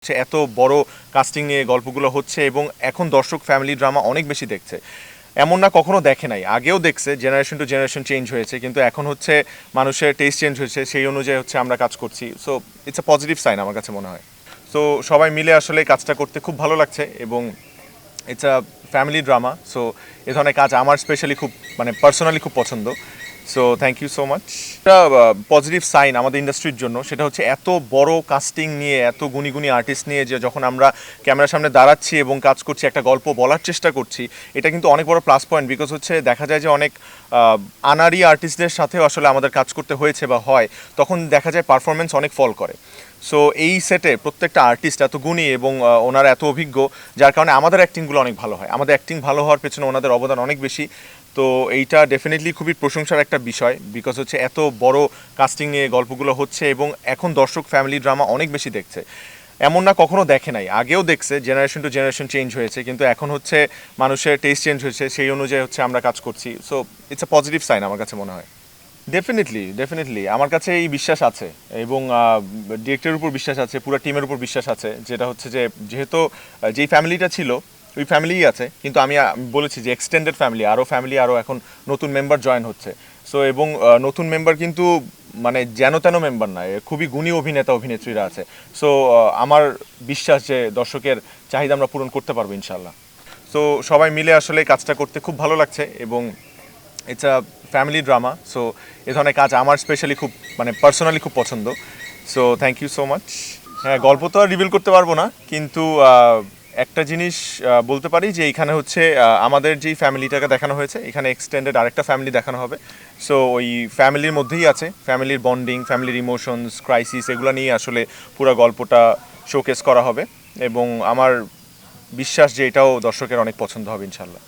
এত বড় কাস্টিং নিয়ে গল্পগুলো হচ্ছে এবং এখন দর্শক ফ্যামিলি ড্রামা অনেক বেশি দেখছে। এমন না কখনো দেখে নাই, আগেও দেখছে, জেনারেশন টু জেনারেশন চেঞ্জ হয়েছে, কিন্তু এখন হচ্ছে মানুষের টেস্ট চেঞ্জ হয়েছে, সেই অনুযায়ী হচ্ছে আমরা কাজ করছি। So it's a positive sign আমার কাছে মনে হয়। সো সবাই মিলে আসলে কাজটা করতে খুব ভালো লাগছে এবং it's a family drama. So এ ধরনের কাজ আমার স্পেশালি খুব পার্সোনালি খুব পছন্দ। So thank you so much. একটা পজিটিভ সাইন আমাদের ইন্ডাস্ট্রির জন্য, সেটা হচ্ছে এত বড় কাস্টিং নিয়ে, এত গুণী গুণী আর্টিস্ট নিয়ে যে যখন আমরা ক্যামেরার সামনে দাঁড়াচ্ছি এবং কাজ করছি, একটা গল্প বলার চেষ্টা করছি, এটা কিন্তু অনেক বড় প্লাস পয়েন্ট। বিকজ হচ্ছে দেখা যায় যে অনেক আনারি আর্টিস্টদের সাথেও আসলে আমাদের কাজ করতে হয়েছে বা হয়, তখন দেখা যায় পারফরমেন্স অনেক ফল করে। সো এই সেটে প্রত্যেকটা আর্টিস্ট এত গুণী এবং ওনারা এত অভিজ্ঞ, যার কারণে আমাদের অ্যাক্টিংগুলো অনেক ভালো হয়। আমাদের অ্যাক্টিং ভালো হওয়ার পেছনে ওনাদের অবদান অনেক বেশি। তো এইটা ডেফিনেটলি খুবই প্রশংসার একটা বিষয়, বিকজ হচ্ছে এত বড় কাস্টিং নিয়ে গল্পগুলো হচ্ছে এবং এখন দর্শক ফ্যামিলি ড্রামা অনেক বেশি দেখছে। এমন না কখনো দেখে নাই, আগেও দেখছে, জেনারেশন টু জেনারেশন চেঞ্জ হয়েছে, কিন্তু এখন হচ্ছে মানুষের টেস্ট চেঞ্জ হয়েছে, সেই অনুযায়ী হচ্ছে আমরা কাজ করছি। So it's a positive sign আমার কাছে মনে হয়। ডেফিনেটলি আমার কাছে এই বিশ্বাস আছে এবং ডিরেক্টরের উপর বিশ্বাস আছে, পুরো টিমের উপর বিশ্বাস আছে, যেটা হচ্ছে যে যেহেতু যেই ফ্যামিলিটা ছিল ওই ফ্যামিলিই আছে, কিন্তু আমি বলেছি যে এক্সটেন্ডেড ফ্যামিলি, আরও এখন নতুন মেম্বার জয়েন হচ্ছে। সো এবং নতুন মেম্বার কিন্তু যেন তেন মেম্বার নয়, খুবই গুণী অভিনেতা অভিনেত্রীরা আছে। সো আমার বিশ্বাস যে দর্শকের চাহিদা আমরা পূরণ করতে পারবো ইনশাল্লাহ। সো সবাই মিলে আসলে কাজটা করতে খুব ভালো লাগছে এবং it's a family drama. So এ ধরনের কাজ আমার স্পেশালি খুব পার্সোনালি খুব পছন্দ। So thank you so much. হ্যাঁ, গল্প তো আর রিভিল করতে পারবো না, কিন্তু একটা জিনিস বলতে পারি যে এখানে হচ্ছে আমাদের যেই ফ্যামিলিটাকে দেখানো হয়েছে, এখানে এক্সটেন্ডেড আরেকটা ফ্যামিলি দেখানো হবে। সো ওই ফ্যামিলির মধ্যেই আছে ফ্যামিলির বন্ডিং, ফ্যামিলির ইমোশনস, ক্রাইসিস, এগুলো নিয়ে আসলে পুরো গল্পটা শোকেস করা হবে এবং আমার বিশ্বাস যে এটাও দর্শকের অনেক পছন্দ হবে ইনশাল্লাহ।